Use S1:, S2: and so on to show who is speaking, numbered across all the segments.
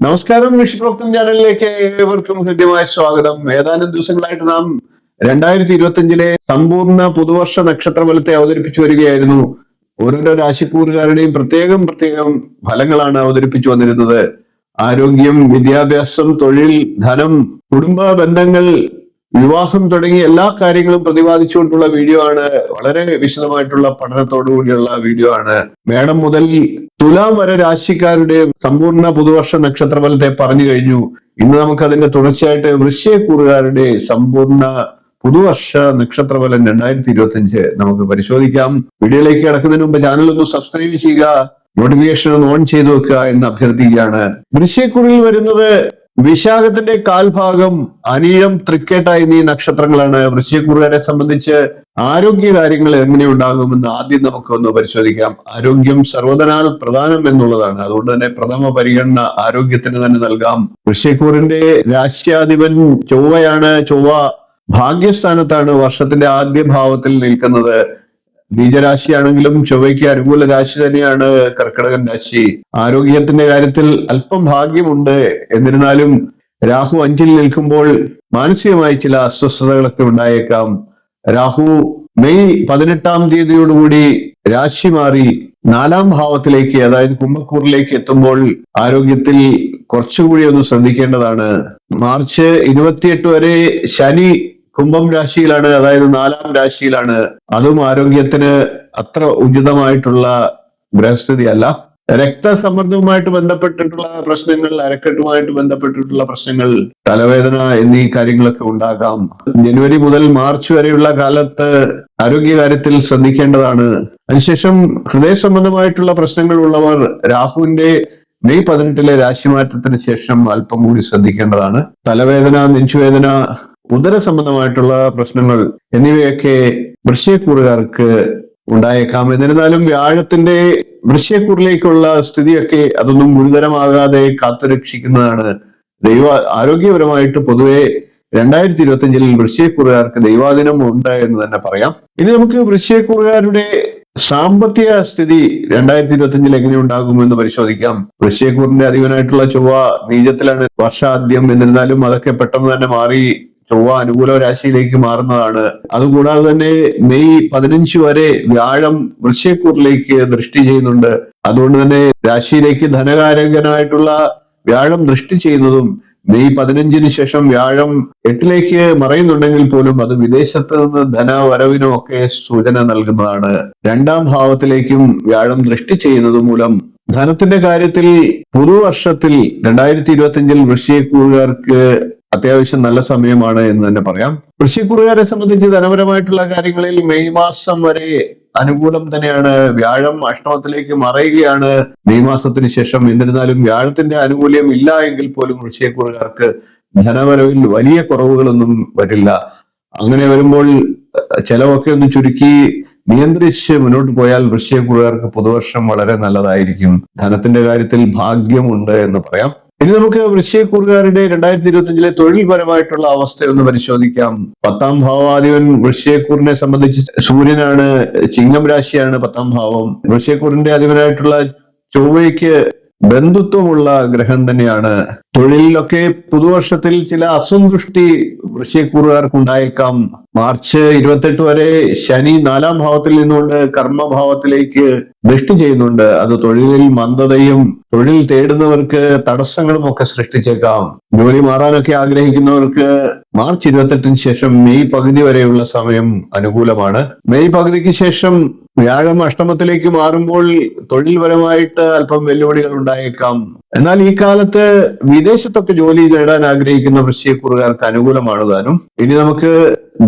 S1: നമസ്കാരം. ഋഷിപ്രോക്തം ചാനലിലേക്ക് ഏവർക്കും ഹൃദ്യമായ സ്വാഗതം. ഏതാനും ദിവസങ്ങളായിട്ട് നാം 2025 സമ്പൂർണ്ണ പുതുവർഷ നക്ഷത്രഫലത്തെ അവതരിപ്പിച്ചു വരികയായിരുന്നു. ഓരോരോ രാശിക്കൂറുകാരുടെയും പ്രത്യേകം ഫലങ്ങളാണ് അവതരിപ്പിച്ചു വന്നിരുന്നത്. ആരോഗ്യം, വിദ്യാഭ്യാസം, തൊഴിൽ, ധനം, കുടുംബ ബന്ധങ്ങൾ, വിവാഹം തുടങ്ങിയ എല്ലാ കാര്യങ്ങളും പ്രതിപാദിച്ചുകൊണ്ടുള്ള വീഡിയോ ആണ്. വളരെ വിശദമായിട്ടുള്ള പഠനത്തോടു കൂടിയുള്ള വീഡിയോ ആണ്. മേടം മുതൽ തുലാം വരെ രാശിക്കാരുടെ സമ്പൂർണ്ണ പുതുവർഷ നക്ഷത്രഫലത്തെ പറഞ്ഞു കഴിഞ്ഞു. ഇന്ന് നമുക്ക് അതിന്റെ തുടർച്ചയായിട്ട് വൃശ്ചികക്കൂറുകാരുടെ സമ്പൂർണ്ണ പുതുവർഷ നക്ഷത്രഫലം 2025 നമുക്ക് പരിശോധിക്കാം. വീഡിയോയിലേക്ക് കിടക്കുന്നതിന് മുമ്പ് ചാനൽ ഒന്ന് സബ്സ്ക്രൈബ് ചെയ്യുക, നോട്ടിഫിക്കേഷൻ ഒന്ന് ഓൺ ചെയ്തു വെക്കുക എന്ന് അഭ്യർത്ഥിക്കുകയാണ്. വൃശ്ചികക്കൂറിൽ വരുന്നത് വിശാഖത്തിന്റെ കാൽഭാഗം, അനിഴം, തൃക്കേട്ട എന്നീ നക്ഷത്രങ്ങളാണ്. വൃശ്ചികക്കൂറുകാരെ സംബന്ധിച്ച് ആരോഗ്യ കാര്യങ്ങൾ എങ്ങനെയുണ്ടാകുമെന്ന് ആദ്യം നമുക്കൊന്ന് പരിശോധിക്കാം. ആരോഗ്യം സർവ്വതനാൽ പ്രധാനം എന്നുള്ളതാണ്. അതുകൊണ്ട് തന്നെ പ്രഥമ പരിഗണന ആരോഗ്യത്തിന് തന്നെ നൽകാം. വൃശ്ചികക്കൂറിന്റെ രാശ്യാധിപൻ ചൊവ്വയാണ്. ചൊവ്വ ഭാഗ്യസ്ഥാനത്താണ് വർഷത്തിന്റെ ആദ്യ ഭാവത്തിൽ നിൽക്കുന്നത്. ബീജരാശിയാണെങ്കിലും ചൊവ്വയ്ക്ക് അനുകൂല രാശി തന്നെയാണ് കർക്കിടകൻ രാശി. ആരോഗ്യത്തിന്റെ കാര്യത്തിൽ അല്പം ഭാഗ്യമുണ്ട്. എന്നിരുന്നാലും രാഹു 5ൽ നിൽക്കുമ്പോൾ മാനസികമായി ചില അസ്വസ്ഥതകളൊക്കെ ഉണ്ടായേക്കാം. രാഹു മെയ് 18-ാം തീയതിയോടുകൂടി രാശി മാറി 4ാം ഭാവത്തിലേക്ക്, അതായത് കുംഭക്കൂറിലേക്ക് എത്തുമ്പോൾ ആരോഗ്യത്തിൽ കുറച്ചുകൂടി ഒന്ന് ശ്രദ്ധിക്കേണ്ടതാണ്. മാർച്ച് 28 വരെ ശനി കുംഭം രാശിയിലാണ്, അതായത് 4ാം രാശിയിലാണ്. അതും ആരോഗ്യത്തിന് അത്ര ഉചിതമായിട്ടുള്ള ഗ്രഹസ്ഥിതി അല്ല. രക്തസമ്മർദ്ദവുമായിട്ട് ബന്ധപ്പെട്ടിട്ടുള്ള പ്രശ്നങ്ങൾ, അരക്കെട്ടുമായിട്ട് ബന്ധപ്പെട്ടിട്ടുള്ള പ്രശ്നങ്ങൾ, തലവേദന എന്നീ കാര്യങ്ങളൊക്കെ ഉണ്ടാകാം. ജനുവരി മുതൽ മാർച്ച് വരെയുള്ള കാലത്ത് ആരോഗ്യകാര്യത്തിൽ ശ്രദ്ധിക്കേണ്ടതാണ്. അതിനുശേഷം ഹൃദയ സംബന്ധമായിട്ടുള്ള പ്രശ്നങ്ങൾ ഉള്ളവർ രാഹുവിന്റെ മെയ് 18-ലെ രാശിമാറ്റത്തിന് ശേഷം അല്പം കൂടി ശ്രദ്ധിക്കേണ്ടതാണ്. തലവേദന, നെഞ്ചുവേദന, ഉദര സംബന്ധമായിട്ടുള്ള പ്രശ്നങ്ങൾ എന്നിവയൊക്കെ വൃശ്ചികക്കൂറുകാർക്ക് ഉണ്ടായേക്കാം. എന്നിരുന്നാലും വ്യാഴത്തിന്റെ വൃശ്ചികക്കൂറിലേക്കുള്ള സ്ഥിതിയൊക്കെ അതൊന്നും ഗുരുതരമാകാതെ കാത്തുരക്ഷിക്കുന്നതാണ്. ആരോഗ്യപരമായിട്ട് പൊതുവെ 2025 വൃശ്ചികക്കൂറുകാർക്ക് ദൈവാധീനം ഉണ്ട് എന്ന് തന്നെ പറയാം. ഇനി നമുക്ക് വൃശ്ചികക്കൂറുകാരുടെ സാമ്പത്തിക സ്ഥിതി 2025 എങ്ങനെ ഉണ്ടാകുമെന്ന് പരിശോധിക്കാം. വൃശ്ചികക്കൂറിന്റെ അധിപനായിട്ടുള്ള ചൊവ്വ നീചത്തിലാണ് വർഷാദ്യം. എന്നിരുന്നാലും അതൊക്കെ പെട്ടെന്ന് തന്നെ മാറി ചൊവ്വ അനുകൂല രാശിയിലേക്ക് മാറുന്നതാണ്. അതുകൂടാതെ തന്നെ മെയ് 15 വരെ വ്യാഴം വൃശ്ചികക്കൂറിലേക്ക് ദൃഷ്ടി ചെയ്യുന്നുണ്ട്. അതുകൊണ്ട് തന്നെ രാശിയിലേക്ക് ധനകാരകനായിട്ടുള്ള വ്യാഴം ദൃഷ്ടി ചെയ്യുന്നതും മെയ് 15-ന് ശേഷം വ്യാഴം 8ലേക്ക് മറയുന്നുണ്ടെങ്കിൽ പോലും അത് വിദേശത്ത് നിന്ന് ധനവരവിനും ഒക്കെ സൂചന നൽകുന്നതാണ്. 2ാം ഭാവത്തിലേക്കും വ്യാഴം ദൃഷ്ടി ചെയ്യുന്നത് മൂലം ധനത്തിന്റെ കാര്യത്തിൽ പുതുവർഷത്തിൽ 2025 വൃശ്ചികക്കൂറുകാർക്ക് അത്യാവശ്യം നല്ല സമയമാണ് എന്ന് തന്നെ പറയാം. വൃശ്ചികക്കൂറുകാരെ സംബന്ധിച്ച് ധനപരമായിട്ടുള്ള കാര്യങ്ങളിൽ മെയ് മാസം വരെ അനുകൂലം തന്നെയാണ്. വ്യാഴം അഷ്ടമത്തിലേക്ക് മറയുകയാണ് മെയ് മാസത്തിന് ശേഷം. എന്നിരുന്നാലും വ്യാഴത്തിന്റെ ആനുകൂല്യം ഇല്ല എങ്കിൽ പോലും വൃശ്ചികക്കൂറുകാർക്ക് ധനവരവിൽ വലിയ കുറവുകളൊന്നും വരില്ല. അങ്ങനെ വരുമ്പോൾ ചെലവൊക്കെ ഒന്ന് ചുരുക്കി നിയന്ത്രിച്ച് മുന്നോട്ട് പോയാൽ വൃശ്ചികക്കൂറുകാർക്ക് പുതുവർഷം വളരെ നല്ലതായിരിക്കും. ധനത്തിന്റെ കാര്യത്തിൽ ഭാഗ്യമുണ്ട് എന്ന് പറയാം. ഇനി നമുക്ക് വൃശ്ചികക്കൂറുകാരുടെ 2025 തൊഴിൽപരമായിട്ടുള്ള അവസ്ഥയൊന്ന് പരിശോധിക്കാം. 10ാം ഭാവാധിപൻ വൃശ്ചികക്കൂറിനെ സംബന്ധിച്ച് സൂര്യനാണ്. ചിങ്ങം രാശിയാണ് 10ാം ഭാവം. വൃശ്ചികക്കൂറിന്റെ അധിപനായിട്ടുള്ള ചൊവ്വയ്ക്ക് ബന്ധുത്വമുള്ള ഗ്രഹം തന്നെയാണ്. തൊഴിലിലൊക്കെ പുതുവർഷത്തിൽ ചില അസന്തുഷ്ടി വൃശ്ചികക്കൂറുകാർക്ക് ഉണ്ടായേക്കാം. മാർച്ച് 28 വരെ ശനി 4ാം ഭാവത്തിൽ നിന്നുകൊണ്ട് കർമ്മഭാവത്തിലേക്ക് ദൃഷ്ടി ചെയ്യുന്നുണ്ട്. അത് തൊഴിലിൽ മന്ദതയും തൊഴിൽ തേടുന്നവർക്ക് തടസ്സങ്ങളും ഒക്കെ സൃഷ്ടിച്ചേക്കാം. ജോലി മാറാനൊക്കെ ആഗ്രഹിക്കുന്നവർക്ക് മാർച്ച് 28-ന് ശേഷം മെയ് പകുതി വരെയുള്ള സമയം അനുകൂലമാണ്. മെയ് പകുതിക്ക് ശേഷം വ്യാഴം അഷ്ടമത്തിലേക്ക് മാറുമ്പോൾ തൊഴിൽപരമായിട്ട് അല്പം വെല്ലുവിളികൾ ഉണ്ടായേക്കാം. എന്നാൽ ഈ കാലത്ത് വിദേശത്തൊക്കെ ജോലി നേടാൻ ആഗ്രഹിക്കുന്ന വൃശ്ചികക്കൂറുകാർക്ക് അനുകൂലമാണ് താനും. ഇനി നമുക്ക്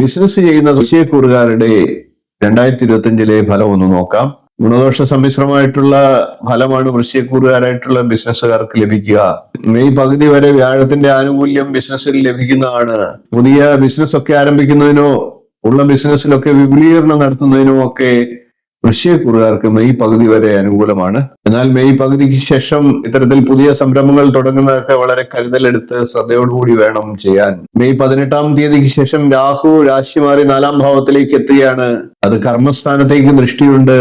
S1: ബിസിനസ് ചെയ്യുന്ന വൃശ്ചികക്കൂറുകാരുടെ 2025 ഫലം ഒന്ന് നോക്കാം. ഗുണദോഷ സമ്മിശ്രമായിട്ടുള്ള ഫലമാണ് വൃശ്ചികക്കൂറുകാരായിട്ടുള്ള ബിസിനസ്സുകാർക്ക് ലഭിക്കുക. മെയ് പകുതി വരെ വ്യാഴത്തിന്റെ ആനുകൂല്യം ബിസിനസ്സിൽ ലഭിക്കുന്നതാണ്. പുതിയ ബിസിനസ് ഒക്കെ ആരംഭിക്കുന്നതിനോ ഉള്ള ബിസിനസ്സിലൊക്കെ വിപുലീകരണം നടത്തുന്നതിനോ ഒക്കെ വൃശ്ചികക്കൂറുകാർക്ക് മെയ് പകുതി വരെ അനുകൂലമാണ്. എന്നാൽ മെയ് പകുതിക്ക് ശേഷം ഇത്തരത്തിൽ പുതിയ സംരംഭങ്ങൾ തുടങ്ങുന്നതൊക്കെ വളരെ കരുതലെടുത്ത് ശ്രദ്ധയോടുകൂടി വേണം ചെയ്യാൻ. മെയ് 18-ാം തീയതിക്ക് ശേഷം രാഹു രാശി മാറി 4-ാം ഭാവത്തിലേക്ക് എത്തുകയാണ്. അത് കർമ്മസ്ഥാനത്തേക്ക് ദൃഷ്ടിയുണ്ട്.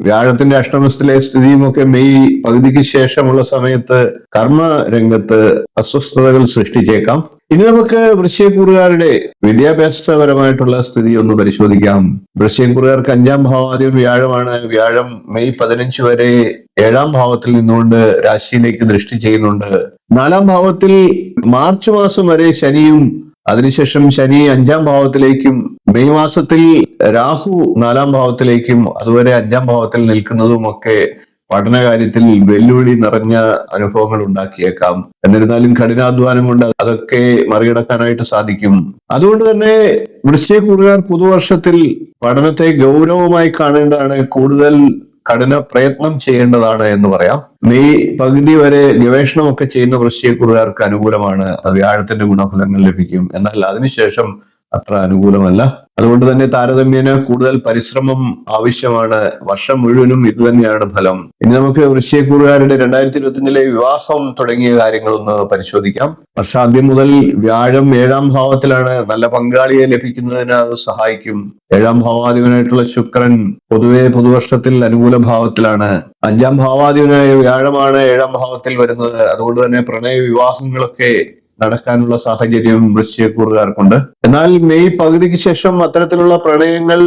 S1: വ്യാഴത്തിന്റെ അഷ്ടമത്തിലെ സ്ഥിതിയുമൊക്കെ മെയ് പകുതിക്ക് ശേഷമുള്ള സമയത്ത് കർമ്മ രംഗത്ത് അസ്വസ്ഥതകൾ സൃഷ്ടിച്ചേക്കാം. ഇനി നമുക്ക് വൃശ്ചികക്കൂറുകാരുടെ വിദ്യാഭ്യാസപരമായിട്ടുള്ള സ്ഥിതി ഒന്ന് പരിശോധിക്കാം. വൃശ്ചികക്കൂറുകാർക്ക് 5-ാം ഭാവാധിപൻ വ്യാഴമാണ്. വ്യാഴം മെയ് 15 വരെ 7-ാം ഭാവത്തിൽ നിന്നുകൊണ്ട് രാശിയിലേക്ക് ദൃഷ്ടി ചെയ്യുന്നുണ്ട്. 4-ാം ഭാവത്തിൽ മാർച്ച് മാസം വരെ ശനിയും അതിനുശേഷം ശനി 5-ാം ഭാവത്തിലേക്കും മെയ് മാസത്തിൽ രാഹു 4-ാം ഭാവത്തിലേക്കും അതുവരെ 5-ാം ഭാവത്തിൽ നിൽക്കുന്നതുമൊക്കെ പഠനകാര്യത്തിൽ വെല്ലുവിളി നിറഞ്ഞ അനുഭവങ്ങൾ ഉണ്ടാക്കിയേക്കാം. എന്നിരുന്നാലും കഠിനാധ്വാനം കൊണ്ട് അതൊക്കെ മറികടക്കാനായിട്ട് സാധിക്കും. അതുകൊണ്ട് തന്നെ വൃശ്ചികക്കൂറുകാർ പുതുവർഷത്തിൽ പഠനത്തെ ഗൗരവമായി കാണേണ്ടതാണ്. കൂടുതൽ കഠിന പ്രയത്നം ചെയ്യേണ്ടതാണ് എന്ന് പറയാം. മെയ് പകുതി വരെ ഗവേഷണമൊക്കെ ചെയ്യുന്ന വൃശ്ചികക്കൂറുകാർക്ക് അനുകൂലമാണ്. വ്യാഴത്തിന്റെ ഗുണഫലങ്ങൾ ലഭിക്കും. എന്നാൽ അതിനുശേഷം അത്ര അനുകൂലമല്ല. അതുകൊണ്ട് തന്നെ താരതമ്യേന കൂടുതൽ പരിശ്രമം ആവശ്യമാണ്. വർഷം മുഴുവനും ഇത് തന്നെയാണ് ഫലം. ഇനി നമുക്ക് വൃശ്ചികക്കൂറുകാരുടെ 2025-ലെ വിവാഹം തുടങ്ങിയ കാര്യങ്ങളൊന്ന് പരിശോധിക്കാം. വർഷാദ്യം മുതൽ വ്യാഴം 7-ാം ഭാവത്തിലാണ്. നല്ല പങ്കാളിയെ ലഭിക്കുന്നതിന് അത് സഹായിക്കും. 7-ാം ഭാവാധിപനായിട്ടുള്ള ശുക്രൻ പൊതുവെ പുതുവർഷത്തിൽ അനുകൂല ഭാവത്തിലാണ്. 5-ാം ഭാവാധിപനായ വ്യാഴമാണ് 7-ാം ഭാവത്തിൽ വരുന്നത്. അതുകൊണ്ട് തന്നെ പ്രണയ വിവാഹങ്ങളൊക്കെ നടക്കാനുള്ള സാഹചര്യം വൃശ്ചികക്കൂറുകാർക്കുണ്ട്. എന്നാൽ മെയ് പകുതിക്ക് ശേഷം അത്തരത്തിലുള്ള പ്രണയങ്ങൾ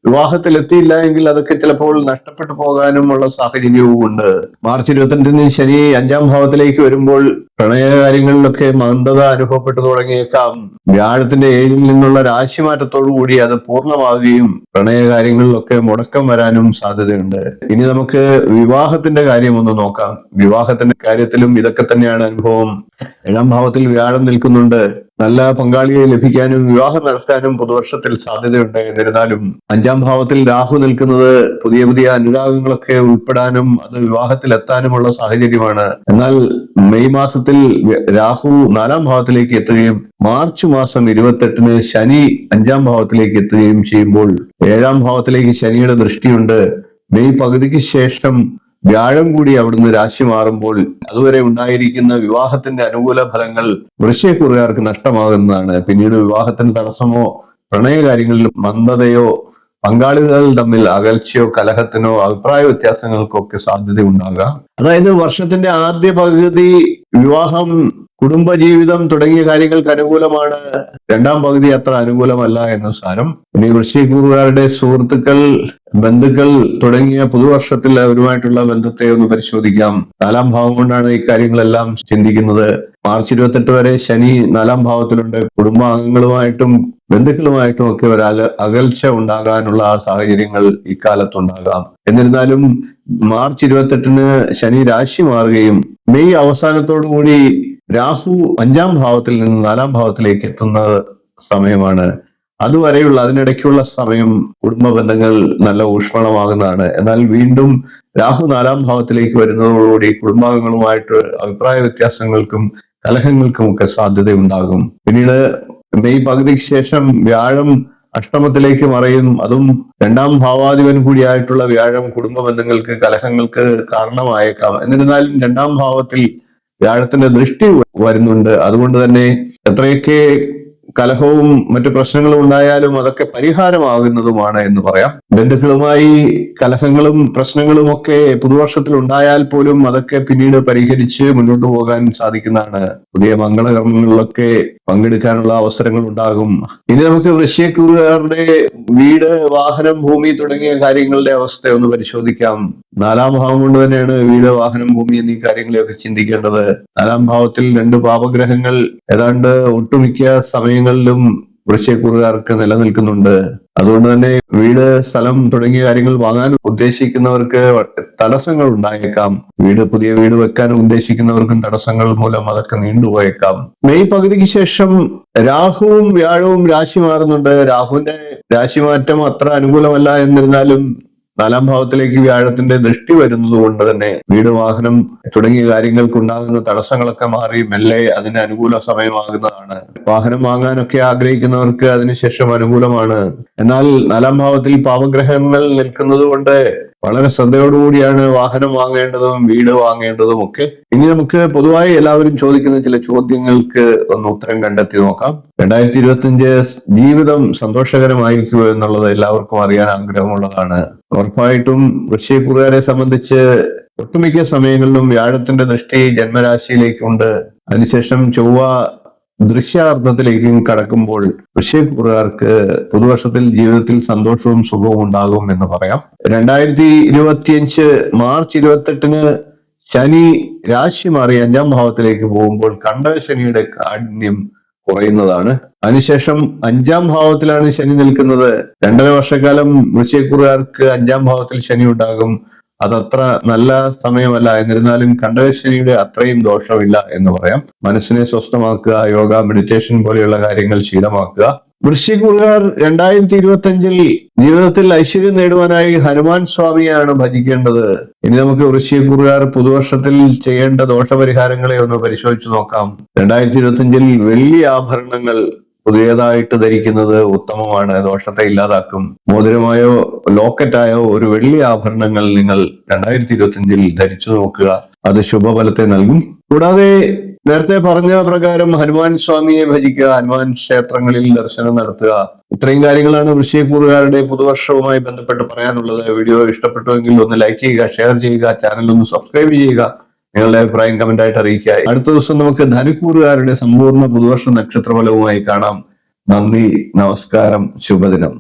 S1: വിവാഹത്തിൽ എത്തിയില്ല എങ്കിൽ അതൊക്കെ ചിലപ്പോൾ നഷ്ടപ്പെട്ടു പോകാനുമുള്ള സാഹചര്യവും ഉണ്ട്. മാർച്ച് 22-ന് ശനി 5-ാം ഭാവത്തിലേക്ക് വരുമ്പോൾ പ്രണയകാര്യങ്ങളിലൊക്കെ മന്ദത അനുഭവപ്പെട്ടു തുടങ്ങിയേക്കാം. വ്യാഴത്തിന്റെ 7-ൽ നിന്നുള്ള രാശിമാറ്റത്തോടുകൂടി അത് പൂർണ്ണമാവുകയും പ്രണയകാര്യങ്ങളിലൊക്കെ മുടക്കം വരാനും സാധ്യതയുണ്ട്. ഇനി നമുക്ക് വിവാഹത്തിന്റെ കാര്യം ഒന്ന് നോക്കാം. വിവാഹത്തിന്റെ കാര്യത്തിലും ഇതൊക്കെ തന്നെയാണ് അനുഭവം. 7-ാം ഭാവത്തിൽ വ്യാഴം നിൽക്കുന്നുണ്ട്. നല്ല പങ്കാളിയെ ലഭിക്കാനും വിവാഹം നടത്താനും പുതുവർഷത്തിൽ സാധ്യതയുണ്ട്. എന്നിരുന്നാലും 5-ാം ഭാവത്തിൽ രാഹു നിൽക്കുന്നത് പുതിയ അനുരാഗങ്ങളൊക്കെ ഉൾപ്പെടാനും അത് വിവാഹത്തിൽ എത്താനുമുള്ള സാഹചര്യമാണ്. എന്നാൽ മെയ് മാസത്തിൽ രാഹു 4-ാം ഭാവത്തിലേക്ക് എത്തുകയും മാർച്ച് മാസം 28-ന് ശനി 5-ാം ഭാവത്തിലേക്ക് എത്തുകയും ചെയ്യുമ്പോൾ 7-ാം ഭാവത്തിലേക്ക് ശനിയുടെ ദൃഷ്ടിയുണ്ട്. മെയ് പകുതിക്ക് ശേഷം വ്യാഴം കൂടി അവിടുന്ന് രാശി മാറുമ്പോൾ അതുവരെ ഉണ്ടായിരിക്കുന്ന വിവാഹത്തിന്റെ അനുകൂല ഫലങ്ങൾ വൃശ്ചികക്കൂറുകാർക്ക് നഷ്ടമാകുന്നതാണ്. പിന്നീട് വിവാഹത്തിന് തടസ്സമോ പ്രണയകാര്യങ്ങളിൽ മന്ദതയോ പങ്കാളികൾ തമ്മിൽ അകൽച്ചയോ കലഹത്തിനോ അഭിപ്രായ വ്യത്യാസങ്ങൾക്കോ ഒക്കെ സാധ്യത ഉണ്ടാകാം. അതായത് വർഷത്തിന്റെ ആദ്യ പകുതി വിവാഹം, കുടുംബജീവിതം തുടങ്ങിയ കാര്യങ്ങൾക്ക് അനുകൂലമാണ്. 2-ാം പകുതി അത്ര അനുകൂലമല്ല എന്ന് സാരം. ഇനി വൃശ്ചികക്കൂറുകാരുടെ സുഹൃത്തുക്കൾ, ബന്ധുക്കൾ തുടങ്ങിയ പുതുവർഷത്തിൽ അവരുമായിട്ടുള്ള ബന്ധത്തെ ഒന്ന് പരിശോധിക്കാം. 4-ാം ഭാവം കൊണ്ടാണ് ഇക്കാര്യങ്ങളെല്ലാം ചിന്തിക്കുന്നത്. മാർച്ച് 28 വരെ ശനി 4-ാം ഭാവത്തിലുണ്ട്. കുടുംബാംഗങ്ങളുമായിട്ടും ബന്ധുക്കളുമായിട്ടും ഒക്കെ ഒരു അകൽച്ച ഉണ്ടാകാനുള്ള സാഹചര്യങ്ങൾ ഇക്കാലത്തുണ്ടാകാം. എന്നിരുന്നാലും മാർച്ച് 28-ന് ശനി രാശി മാറുകയും മെയ് അവസാനത്തോടുകൂടി രാഹു 5-ാം ഭാവത്തിൽ നിന്ന് 4-ാം ഭാവത്തിലേക്ക് എത്തുന്ന സമയമാണ്. അതുവരെയുള്ള അതിനിടയ്ക്കുള്ള സമയം കുടുംബ ബന്ധങ്ങൾ നല്ല ഊഷ്മളമാകുന്നതാണ്. എന്നാൽ വീണ്ടും രാഹു 4-ാം ഭാവത്തിലേക്ക് വരുന്നതോടുകൂടി കുടുംബാംഗങ്ങളുമായിട്ട് അഭിപ്രായ വ്യത്യാസങ്ങൾക്കും കലഹങ്ങൾക്കും ഒക്കെ സാധ്യതയുണ്ടാകും. പിന്നീട് മെയ് പകുതിക്ക് ശേഷം വ്യാഴം അഷ്ടമത്തിലേക്ക് മറയും. അതും 2-ാം ഭാവാധിപൻ കൂടിയായിട്ടുള്ള വ്യാഴം കുടുംബ ബന്ധങ്ങൾക്ക് കലഹങ്ങൾക്ക് കാരണമായേക്കാം. എന്നിരുന്നാലും 2-ാം ഭാവത്തിൽ വ്യാഴത്തിന്റെ ദൃഷ്ടി വരുന്നുണ്ട്. അതുകൊണ്ട് തന്നെ എത്രയൊക്കെ കലഹവും മറ്റു പ്രശ്നങ്ങളും ഉണ്ടായാലും അതൊക്കെ പരിഹാരമാകുന്നതുമാണ് എന്ന് പറയാം. ബന്ധുക്കളുമായി കലഹങ്ങളും പ്രശ്നങ്ങളും ഒക്കെ പുതുവർഷത്തിൽ ഉണ്ടായാൽ പോലും അതൊക്കെ പിന്നീട് പരിഹരിച്ച് മുന്നോട്ട് പോകാൻ സാധിക്കുന്നതാണ്. പുതിയ മംഗളകർമ്മങ്ങളിലൊക്കെ പങ്കെടുക്കാനുള്ള അവസരങ്ങൾ ഉണ്ടാകും. ഇനി നമുക്ക് വൃശ്ചികക്കൂറുകാരുടെ വീട്, വാഹനം, ഭൂമി തുടങ്ങിയ കാര്യങ്ങളുടെ അവസ്ഥ ഒന്ന് പരിശോധിക്കാം. 4-ാം ഭാവം കൊണ്ട് തന്നെയാണ് വീട്, വാഹനം, ഭൂമി എന്നീ കാര്യങ്ങളെയൊക്കെ ചിന്തിക്കേണ്ടത്. 4-ാം ഭാവത്തിൽ 2 പാപഗ്രഹങ്ങൾ ഏതാണ്ട് ഒട്ടുമിക്ക സമയങ്ങളിലും വൃശ്ചികക്കൂറുകാർക്ക് നിലനിൽക്കുന്നുണ്ട്. അതുകൊണ്ട് തന്നെ വീട്, സ്ഥലം തുടങ്ങിയ കാര്യങ്ങൾ വാങ്ങാൻ ഉദ്ദേശിക്കുന്നവർക്ക് തടസ്സങ്ങൾ ഉണ്ടായേക്കാം. പുതിയ വീട് വെക്കാൻ ഉദ്ദേശിക്കുന്നവർക്കും തടസ്സങ്ങൾ മൂലം അതൊക്കെ നീണ്ടുപോയേക്കാം. മെയ് പകുതിക്ക് ശേഷം രാഹുവും വ്യാഴവും രാശി മാറുന്നുണ്ട്. രാഹുവിന്റെ രാശിമാറ്റം അത്ര അനുകൂലമല്ല. എന്നിരുന്നാലും നാലാം ഭാവത്തിലേക്ക് വ്യാഴത്തിന്റെ ദൃഷ്ടി വരുന്നത് കൊണ്ട് തന്നെ വീട്, വാഹനം തുടങ്ങിയ കാര്യങ്ങൾക്കുണ്ടാകുന്ന തടസ്സങ്ങളൊക്കെ മാറി മെല്ലെ അതിന് അനുകൂല സമയമാകുന്നതാണ്. വാഹനം വാങ്ങാനൊക്കെ ആഗ്രഹിക്കുന്നവർക്ക് അതിനുശേഷം അനുകൂലമാണ്. എന്നാൽ നാലാം ഭാവത്തിൽ പാവഗ്രഹങ്ങൾ നിൽക്കുന്നത് കൊണ്ട് വളരെ ശ്രദ്ധയോടുകൂടിയാണ് വാഹനം വാങ്ങേണ്ടതും വീട് വാങ്ങേണ്ടതും ഒക്കെ. ഇനി നമുക്ക് പൊതുവായി എല്ലാവരും ചോദിക്കുന്ന ചില ചോദ്യങ്ങൾക്ക് ഒന്ന് ഉത്തരം കണ്ടെത്തി നോക്കാം. 2025 ജീവിതം സന്തോഷകരമായിരിക്കുമോ എന്നുള്ളത് എല്ലാവർക്കും അറിയാൻ ആഗ്രഹമുള്ളതാണ്. ഉറപ്പായിട്ടും വൃശ്ചികക്കുറുകാരെ സംബന്ധിച്ച് ഒട്ടുമിക്ക സമയങ്ങളിലും വ്യാഴത്തിന്റെ ദൃഷ്ടി ജന്മരാശിയിലേക്കുണ്ട്. അതിനുശേഷം ചൊവ്വ ദൃശ്യാർത്ഥത്തിലേക്കും കടക്കുമ്പോൾ വൃശ്ചികക്കുറുകാർക്ക് പുതുവർഷത്തിൽ ജീവിതത്തിൽ സന്തോഷവും സുഖവും ഉണ്ടാകും എന്ന് പറയാം. 2025 മാർച്ച് 28-ന് ശനി രാശി മാറി 5-ാം ഭാവത്തിലേക്ക് പോകുമ്പോൾ കണ്ടകശനിയുടെ കാഠിന്യം കുറയുന്നതാണ്. അതിനുശേഷം 5-ാം ഭാവത്തിലാണ് ശനി നിൽക്കുന്നത്. 2.5 വർഷക്കാലം വൃശ്ചികക്കുറുകാർക്ക് 5-ാം ഭാവത്തിൽ ശനി ഉണ്ടാകും. അതത്ര നല്ല സമയമല്ല. എന്നിരുന്നാലും കണ്ടകശനിയുടെ അത്രയും ദോഷമില്ല എന്ന് പറയാം. മനസ്സിനെ സ്വസ്ഥമാക്കുക, യോഗ, മെഡിറ്റേഷൻ പോലെയുള്ള കാര്യങ്ങൾ ശീലമാക്കുക. വൃശ്ചികക്കുറുകാർ 2025 ജീവിതത്തിൽ ഐശ്വര്യം നേടുവാനായി ഹനുമാൻ സ്വാമിയാണ് ഭജിക്കേണ്ടത്. ഇനി നമുക്ക് വൃശ്ചികക്കുറുകാർ പുതുവർഷത്തിൽ ചെയ്യേണ്ട ദോഷപരിഹാരങ്ങളെ ഒന്ന് പരിശോധിച്ചു നോക്കാം. 2025 വെള്ളി ആഭരണങ്ങൾ പുതിയതായിട്ട് ധരിക്കുന്നത് ഉത്തമമാണ്. ദോഷത്തെ ഇല്ലാതാക്കും. മോതിരമായോ ലോക്കറ്റായോ ഒരു വെള്ളി ആഭരണങ്ങൾ നിങ്ങൾ 2025 ധരിച്ചു നോക്കുക. അത് ശുഭഫലത്തെ നൽകും. കൂടാതെ നേരത്തെ പറഞ്ഞ പ്രകാരം ഹനുമാൻ സ്വാമിയെ ഭജിക്കുക, ഹനുമാൻ ക്ഷേത്രങ്ങളിൽ ദർശനം നടത്തുക. ഇത്രയും കാര്യങ്ങളാണ് വൃശ്ചികക്കുറുകാരുടെ പുതുവർഷവുമായി ബന്ധപ്പെട്ട് പറയാനുള്ളത്. വീഡിയോ ഇഷ്ടപ്പെട്ടുവെങ്കിൽ ഒന്ന് ലൈക്ക് ചെയ്യുക, ഷെയർ ചെയ്യുക, ചാനൽ ഒന്ന് സബ്സ്ക്രൈബ് ചെയ്യുക. നിങ്ങളുടെ അഭിപ്രായം കമന്റ് ആയിട്ട് അറിയിക്കുക. അടുത്ത ദിവസം നമുക്ക് ധനുക്കൂറുകാരുടെ സമ്പൂർണ്ണ പുതുവർഷ നക്ഷത്രഫലവുമായി കാണാം. നന്ദി, നമസ്കാരം, ശുഭദിനം.